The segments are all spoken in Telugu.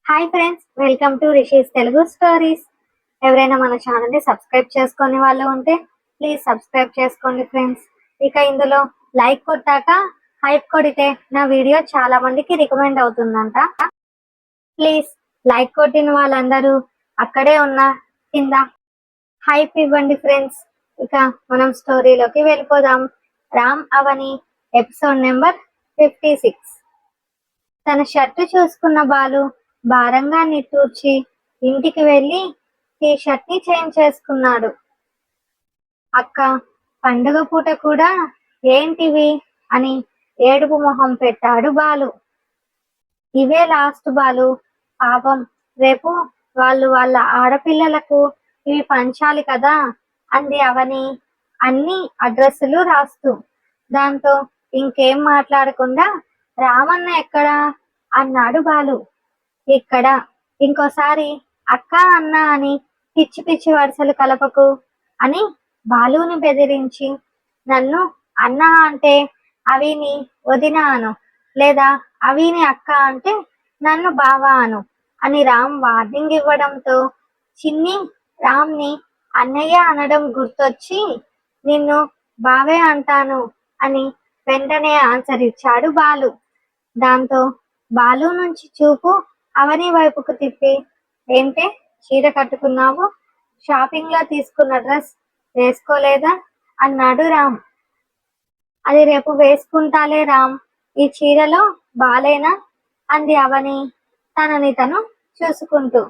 Hi friends, welcome to rishis Telugu stories. ఎవరైనా మన ఛానల్ని సబ్స్క్రైబ్ చేసుకునే వాళ్ళు ఉంటే ప్లీజ్ సబ్స్క్రైబ్ చేసుకోండి ఫ్రెండ్స్. ఇక ఇందులో లైక్ కొట్టాక హైప్ కొడితే నా వీడియో చాలా మందికి రికమెండ్ అవుతుందంట. ప్లీజ్ లైక్ కొట్టిన వాళ్ళందరూ అక్కడే ఉన్న కింద హైప్ ఇవ్వండి ఫ్రెండ్స్. ఇక మనం స్టోరీలోకి వెళ్ళిపోదాం. రామ్ అవని ఎపిసోడ్ నెంబర్ 56. తన షర్టు చూసుకున్న బాలు భారంగా నిట్టూర్చి ఇంటికి వెళ్ళి టీ షర్ట్ ని చేంజ్ చేసుకున్నాడు. అక్క, పండుగ పూట కూడా ఏంటివి అని ఏడుపు మొహం పెట్టాడు బాలు. ఇవే లాస్ట్ బాలు, పాపం రేపు వాళ్ళ ఆడపిల్లలకు ఇవి పంచాలి కదా అంది అవని అన్ని అడ్రస్సులు రాస్తూ. దాంతో ఇంకేం మాట్లాడకుండా రామన్న ఎక్కడా అన్నాడు బాలు. ఇక్కడ, ఇంకోసారి అక్క అన్న అని పిచ్చి పిచ్చి వరుసలు కలపకు అని బాలుని బెదిరించి, నన్ను అన్న అంటే అవిని వదిన అను, లేదా అవిని అక్క అంటే నన్ను బావ అను అని రామ్ వార్నింగ్ ఇవ్వడంతో చిన్ని రామ్ని అన్నయ్య అనడం గుర్తొచ్చి నిన్ను బావే అంటాను అని వెంటనే ఆన్సర్ ఇచ్చాడు బాలు. దాంతో బాలు నుంచి చూపు అవని వైపుకు తిప్పి, ఏంటే చీర కట్టుకున్నావు, షాపింగ్ లో తీసుకున్న డ్రెస్ వేసుకోలేదా అన్నాడు రామ్. అది రేపు వేసుకుంటాలే రామ్, ఈ చీరలో బాలేనా అంది అవని తనని తను చూసుకుంటూ.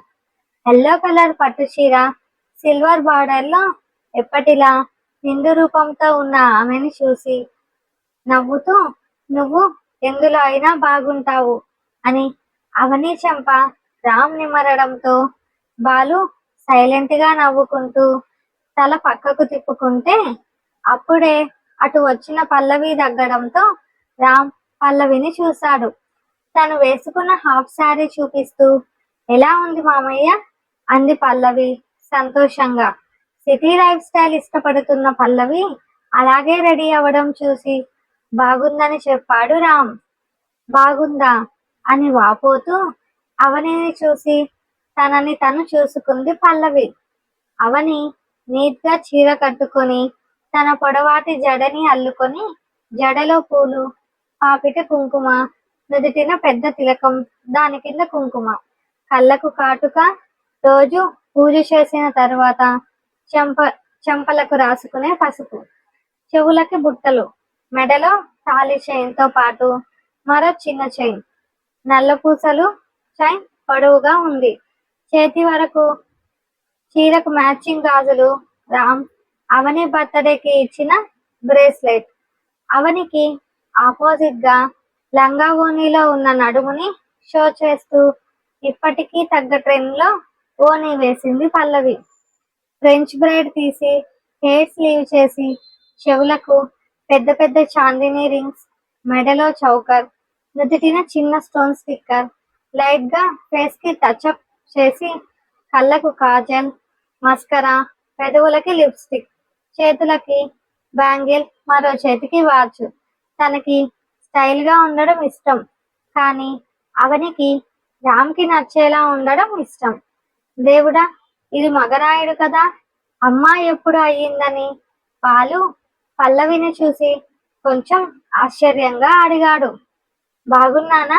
ఎల్లో కలర్ పట్టు చీర సిల్వర్ బార్డర్ లో ఎప్పటిలా నిండు రూపంతో ఉన్న ఆమెని చూసి నవ్వుతూ, నువ్వు ఎందులో అయినా బాగుంటావు అని అవని చెంప రామ్ నిమరడంతో బాలు సైలెంట్ గా నవ్వుకుంటూ తల పక్కకు తిప్పుకుంటే అప్పుడే అటు వచ్చిన పల్లవి దగ్గడంతో రామ్ పల్లవిని చూశాడు. తను వేసుకున్న హాఫ్ శారీ చూపిస్తూ, ఎలా ఉంది మామయ్య అంది పల్లవి సంతోషంగా. సిటీ లైఫ్ స్టైల్ ఇష్టపడుతున్న పల్లవి అలాగే రెడీ అవ్వడం చూసి బాగుందని చెప్పాడు రామ్. బాగుందా అని వాపోతూ అవనిని చూసి తనని తను చూసుకుంది పల్లవి. అవని నీట్ గా చీర కట్టుకొని తన పొడవాటి జడని అల్లుకొని, జడలో పూలు, పాపిట కుంకుమ, నుదుటిన పెద్ద తిలకం, దాని కింద కుంకుమ, కళ్ళకు కాటుక, రోజు పూజ చేసిన తర్వాత చెంపలకు రాసుకునే పసుపు, చెవులకి బుట్టలు, మెడలో తాళి చైన్ తో పాటు మరో చిన్న చైన్, నల్ల పూసలు చైన్ పొడవుగా ఉంది, చేతి వరకు చీరకు మ్యాచింగ్ గాజులు, రామ్ అవని బర్త్డేకి ఇచ్చిన బ్రేస్లెట్. అవనికి ఆపోజిట్ గా లంగా ఓణీలో ఉన్న నడుముని షో చేస్తూ ఇప్పటికీ తగ్గ ట్రెండ్ లో ఓణీ వేసింది పల్లవి. ఫ్రెంచ్ బ్రైడ్ తీసి హెయిర్ స్లీవ్ చేసి చెవులకు పెద్ద పెద్ద చాందినీ రింగ్స్, మెడలో చౌకర్, నుదుటిన చిన్న స్టోన్ స్టిక్కర్, లైట్ గా ఫేస్ కి టచ్అప్ చేసి కళ్ళకు కాజల్, మస్కరా, పెదవులకి లిప్స్టిక్, చేతులకి బ్యాంగిల్, మరో చేతికి వాచ్. తనకి స్టైల్ గా ఉండడం ఇష్టం, కానీ అవనికి రామ్కి నచ్చేలా ఉండడం ఇష్టం. దేవుడా, ఇది మగరాయుడు కదా, అమ్మాయి ఎప్పుడు అయ్యిందని బాలు పల్లవిని చూసి కొంచెం ఆశ్చర్యంగా అడిగాడు. బాగున్నానా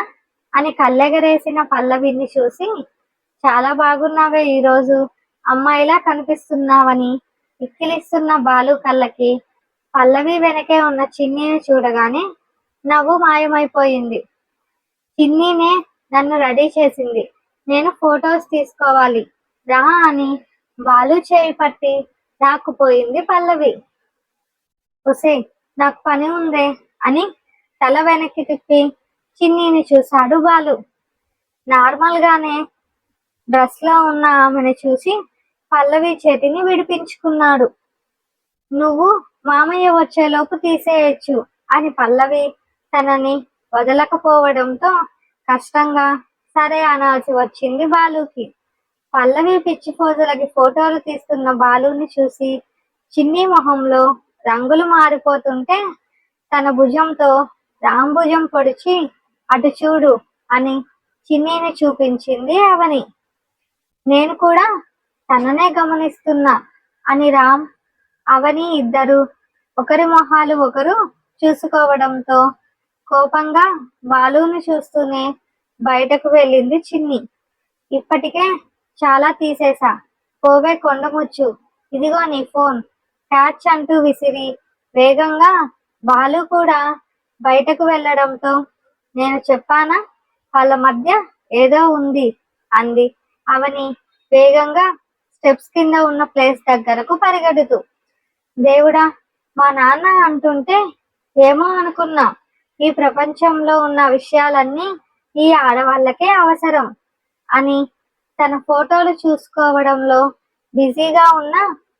అని కళ్ళెగరేసిన పల్లవిని చూసి, చాలా బాగున్నావే, ఈరోజు అమ్మాయిలా కనిపిస్తున్నావని ఇక్కిలిస్తున్న బాలు కళ్ళకి పల్లవి వెనకే ఉన్న చిన్నీని చూడగానే నవ్వు మాయమైపోయింది. చిన్నీనే నన్ను రెడీ చేసింది, నేను ఫొటోస్ తీసుకోవాలి రా అని బాలు చేయి పట్టి రాక్కుపోయింది పల్లవి. ఒసే, నాకు పని ఉందే అని తల వెనక్కి తిప్పి చిన్నీని చూశాడు బాలు. నార్మల్ గానే డ్రెస్ లో ఉన్న ఆమెను చూసి పల్లవి చేతిని విడిపించుకున్నాడు. నువ్వు మామయ్య వచ్చేలోపు తీసేయచ్చు అని పల్లవి తనని వదలకపోవడంతో కష్టంగా సరే అనాల్సి వచ్చింది బాలుకి. పల్లవి పిచ్చి పోజులకి ఫోటోలు తీస్తున్న బాలుని చూసి చిన్ని మొహంలో రంగులు మారిపోతుంటే తన భుజంతో రామ్ భుజం పొడిచి, అటు చూడు అని చిన్నీని చూపించింది అవని. నేను కూడా తననే గమనిస్తున్నా అని రామ్, అవని ఇద్దరు ఒకరి మొహాలు ఒకరు చూసుకోవడంతో కోపంగా బాలుని చూస్తూనే బయటకు వెళ్ళింది చిన్ని. ఇప్పటికే చాలా తీసేసా, పోవే కొండముచ్చు, ఇదిగో నీ ఫోన్, క్యాచ్ అంటూ విసిరి వేగంగా బాలు కూడా బయటకు వెళ్ళడంతో నేను చెప్పానా వాళ్ళ మధ్య ఏదో ఉంది అంది అవని వేగంగా స్టెప్స్ కింద ఉన్న ప్లేస్ దగ్గరకు పరిగెడుతూ. దేవుడా, మా నాన్న అంటుంటే ఏమో అనుకున్నా, ఈ ప్రపంచంలో ఉన్న విషయాలన్నీ ఈ ఆడవాళ్ళకే అవసరం అని తన ఫోటోలు చూసుకోవడంలో బిజీగా ఉన్న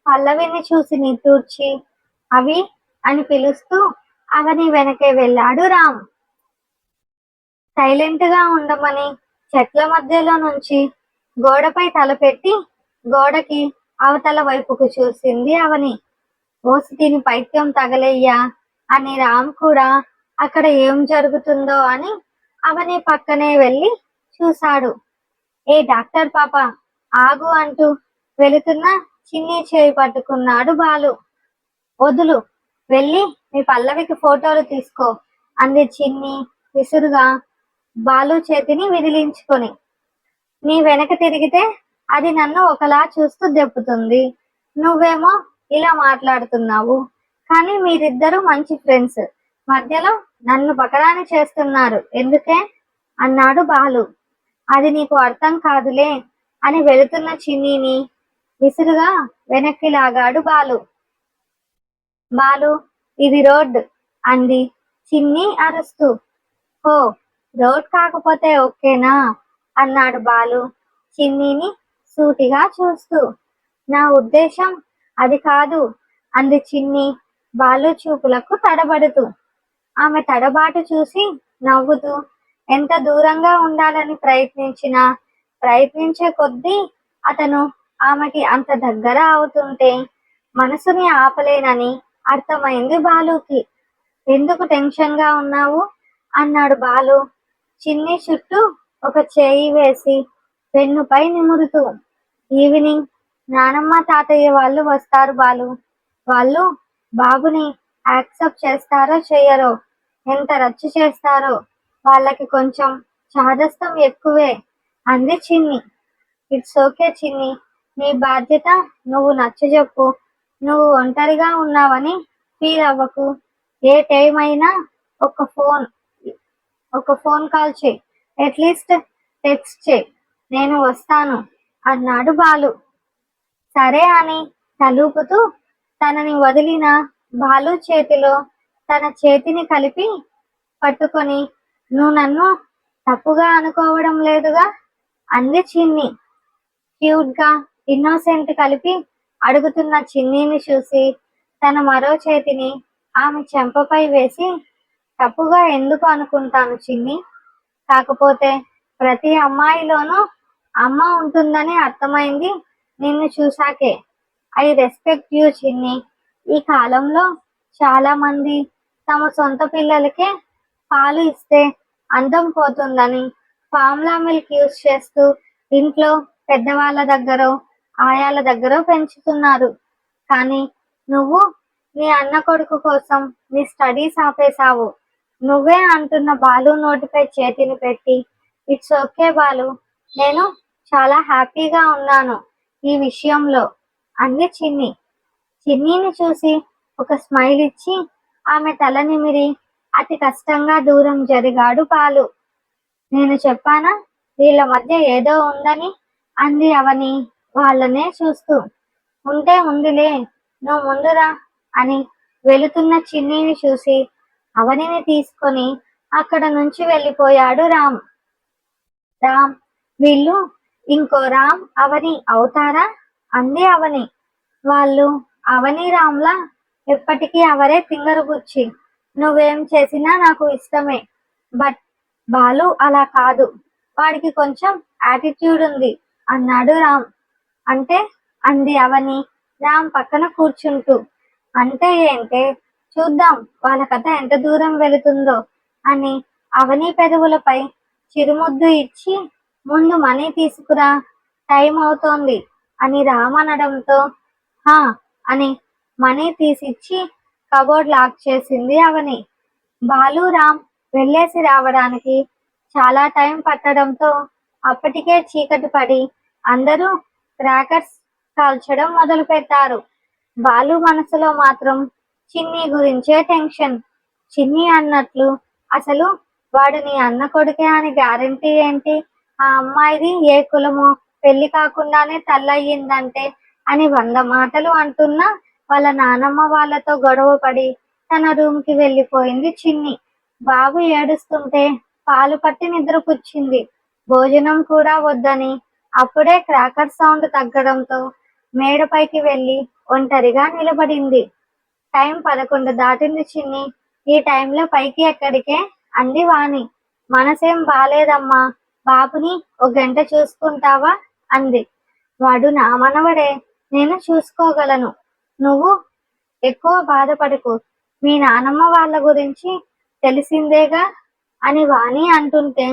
పల్లవిని చూసి నిట్టూర్చి అవి అని పిలుస్తూ అవని వెనకే వెళ్ళాడు రామ్. సైలెంట్ గా ఉండమని చెట్ల మధ్యలో నుంచి గోడపై తలపెట్టి గోడకి అవతల వైపుకు చూసింది అవని. ఓసి దీని పైత్యం తగలయ్యా అని రామ్ కూడా అక్కడ ఏం జరుగుతుందో అని అవని పక్కనే వెళ్ళి చూశాడు. ఏ డాక్టర్ పాప, ఆగు అంటూ వెళుతున్న చిన్ని చేయి పట్టుకున్నాడు బాలు. వదులు, వెళ్ళి మీ పల్లవికి ఫోటోలు తీసుకో అంది చిన్ని విసురుగా బాలు చేతిని విదిలించుకొని. నీ వెనక తిరిగితే అది నన్ను ఒకలా చూస్తూ దెప్పుతుంది, నువ్వేమో ఇలా మాట్లాడుతున్నావు, కానీ మీరిద్దరూ మంచి ఫ్రెండ్స్, మధ్యలో నన్ను బకరాని చేస్తున్నారు ఎందుకే అన్నాడు బాలు. అది నీకు అర్థం కాదులే అని వెళుతున్న చిన్నిని విసురుగా వెనక్కి లాగాడు బాలు. బాలు, ఇది రోడ్ అంది చిన్ని అరుస్తూ. హో, రోడ్ కాకపోతే ఓకేనా అన్నాడు బాలు చిన్నిని సూటిగా చూస్తూ. నా ఉద్దేశం అది కాదు అంది చిన్ని బాలు చూపులకు తడబడుతూ. ఆమె తడబాటు చూసి నవ్వుతూ ఎంత దూరంగా ఉండాలని ప్రయత్నించే కొద్దీ అతను ఆమెకి అంత దగ్గర అవుతుంటే మనసుని ఆపలేనని అర్థమైంది బాలుకి. ఎందుకు టెన్షన్ గా ఉన్నావు అన్నాడు బాలు చిన్ని చుట్టూ ఒక చేయి వేసి వెన్నుపై నిమురుతూ. ఈవినింగ్ నానమ్మ తాతయ్య వాళ్ళు వస్తారు బాలు, వాళ్ళు బాబుని యాక్సెప్ట్ చేస్తారో చెయ్యరో, ఎంత రచ్చు చేస్తారో, వాళ్ళకి కొంచెం చాదస్తం ఎక్కువే అంది చిన్ని. ఇట్స్ ఓకే చిన్ని, నీ బాధ్యత నువ్వు నచ్చజెప్పు, నువ్వు ఒంటరిగా ఉన్నావని ఫీల్ అవ్వకు, ఏ టైం అయినా ఒక ఫోన్ కాల్ చేయి, అట్లీస్ట్ టెక్స్ట్ చేయి, నేను వస్తాను అన్నాడు బాలు. సరే అని తలూపుతూ తనని వదిలిన బాలు చేతిలో తన చేతిని కలిపి పట్టుకొని నువ్వు నన్ను తప్పుగా అనుకోవడం లేదుగా అంది చిన్ని. క్యూట్ గా ఇన్నోసెంట్ కలిపి అడుగుతున్న చిన్నిని చూసి తన మరో చేతిని ఆమె చెంపపై వేసి, తప్పుగా ఎందుకు అనుకుంటాను చిన్ని, కాకపోతే ప్రతి అమ్మాయిలోనూ అమ్మ ఉంటుందని అర్థమైంది నిన్ను చూశాకే. ఐ రెస్పెక్ట్ యూ చిన్ని. ఈ కాలంలో చాలా మంది తమ సొంత పిల్లలకే పాలు ఇస్తే అందం పోతుందని ఫార్ములా మిల్క్ యూజ్ చేస్తూ ఇంట్లో పెద్దవాళ్ళ దగ్గర ఆయాల దగ్గర పెంచుతున్నారు. కానీ నువ్వు నీ అన్న కొడుకు కోసం నీ స్టడీస్ ఆపేశావు. నువ్వే అంటున్న బాలు నోటిపై చేతిని పెట్టి, ఇట్స్ ఓకే బాలు, నేను చాలా హ్యాపీగా ఉన్నాను ఈ విషయంలో అంది చిన్ని. చిన్నీని చూసి ఒక స్మైల్ ఇచ్చి ఆమె తల నిమిరి అతి కష్టంగా దూరం జరిగాడు బాలు. నేను చెప్పానా వీళ్ళ మధ్య ఏదో ఉందని అంది అవని వాళ్ళనే చూస్తూ. ఉంటే ఉందిలే, నువ్వు ముందురా అని వెళుతున్న చిన్నీని చూసి అవనిని తీసుకొని అక్కడ నుంచి వెళ్ళిపోయాడు రామ్. వీళ్ళు ఇంకో రామ్ అవని అవుతారా అంది అవని. వాళ్ళు అవని రామ్లా ఎప్పటికీ అవరే తింగరబుచ్చి, నువ్వేం చేసినా నాకు ఇష్టమే, బట్ బాలు అలా కాదు, వాడికి కొంచెం యాటిట్యూడ్ ఉంది అన్నాడు రామ్. అంటే అంది అవని రామ్ పక్కన కూర్చుంటూ. అంటే ఏంటే, చూద్దాం వాళ్ళ కథ ఎంత దూరం వెళుతుందో అని అవని పెదవులపై చిరుముద్దు ఇచ్చి ముందు మనీ తీసుకురా, టైం అవుతోంది అని రామనడంతో హా అని మనీ తీసిచ్చి కబోర్డ్ లాక్ చేసింది అవని. బాలు రామ్ వెళ్ళేసి రావడానికి చాలా టైం పట్టడంతో అప్పటికే చీకటి పడి అందరూ క్రాకర్స్ కాల్చడం మొదలు పెట్టారు. బాలు మనసులో మాత్రం చిన్ని గురించే టెన్షన్. చిన్ని అన్నట్లు అసలు వాడు నీ అన్న కొడుకే అని గ్యారంటీ ఏంటి? ఆ అమ్మాయిది ఏ కులమో, పెళ్లి కాకుండానే తల్లయ్యిందంటే అని 100 మాటలు అంటున్నా వాళ్ళ నానమ్మ వాళ్ళతో గొడవ పడి తన రూమ్ కి వెళ్ళిపోయింది చిన్ని. బాబు ఏడుస్తుంటే పాలు పట్టి నిద్ర పుచ్చింది. భోజనం కూడా వద్దని అప్పుడే క్రాకర్ సౌండ్ తగ్గడంతో మేడపైకి వెళ్ళి ఒంటరిగా నిలబడింది. టైం 11 దాటింది చిన్ని. ఈ టైంలో పైకి ఎక్కడికే అంది వాణి. మనసేం బాలేదమ్మా, బాబుని ఓ గంట చూసుకుంటావా అంది. వాడు నా మనవడే, నేను చూసుకోగలను, నువ్వు ఎక్కువ బాధపడకు, మీ నానమ్మ వాళ్ళ గురించి తెలిసిందేగా అని వాణి అంటుంటే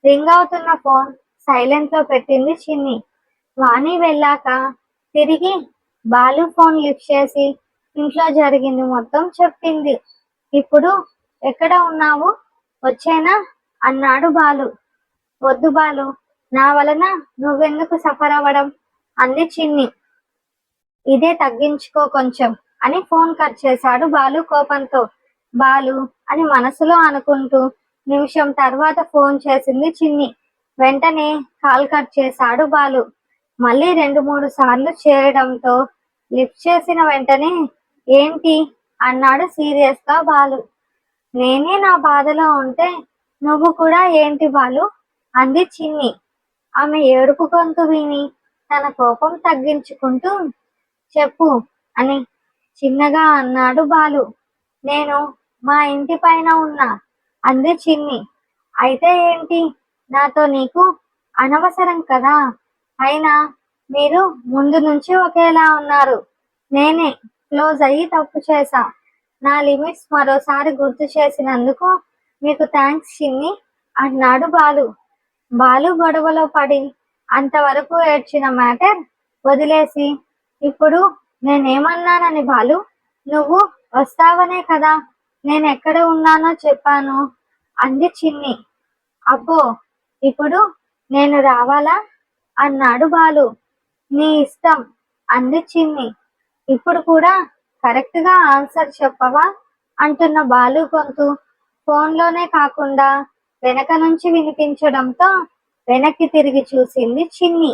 రింగ్ అవుతున్న ఫోన్ సైలెంట్ లో పెట్టింది చిన్ని. వాణి వెళ్ళాక తిరిగి బాలు ఫోన్ లిఫ్ట్ చేసి ఇంట్లో జరిగింది మొత్తం చెప్పింది. ఇప్పుడు ఎక్కడ ఉన్నావు, వచ్చేనా అన్నాడు బాలు. వద్దు బాలు, నా వలన నువ్వెందుకు సఫర్ అవ్వడం అంది చిన్ని. ఇదే తగ్గించుకో కొంచెం అని ఫోన్ కట్ చేశాడు బాలు కోపంతో. బాలు అని మనసులో అనుకుంటూ నిమిషం తర్వాత ఫోన్ చేసింది చిన్ని. వెంటనే కాల్ కట్ చేశాడు బాలు. మళ్ళీ 2-3 సార్లు చేయడంతో లిఫ్ట్ చేసిన వెంటనే ఏంటి అన్నాడు సీరియస్ గా బాలు. నేనే నా బాధలో ఉంటే నువ్వు కూడా ఏంటి బాలు అంది చిన్ని. ఆమె ఏడుపు గొంతు విని తన కోపం తగ్గించుకుంటూ చెప్పు అని చిన్నగా అన్నాడు బాలు. నేను మా ఇంటి పైన ఉన్నా అంది చిన్ని. అయితే ఏంటి, నాతో నీకు అనవసరం కదా, అయినా మీరు ముందు నుంచి ఒకేలా ఉన్నారు. నేనే క్లోజ్ అయ్యి తప్పు చేశా. నా లిమిట్స్ మరోసారి గుర్తు చేసినందుకు మీకు థ్యాంక్స్ చిన్ని అన్నాడు బాలు. బాలు గొడవలో పడి అంతవరకు ఏడ్చిన మ్యాటర్ వదిలేసి ఇప్పుడు నేనేమన్నానని బాలు, నువ్వు వస్తావనే కదా నేను ఎక్కడ ఉన్నానో చెప్పాను అంది చిన్ని. అబ్బో, ఇప్పుడు నేను రావాలా అన్నాడు బాలు. నీ ఇష్టం అంది చిన్ని. ఇప్పుడు కూడా కరెక్ట్ గా ఆన్సర్ చెప్పవా అంటున్న బాలు గొంతు ఫోన్లోనే కాకుండా వెనక నుంచి వినిపించడంతో వెనక్కి తిరిగి చూసింది చిన్ని.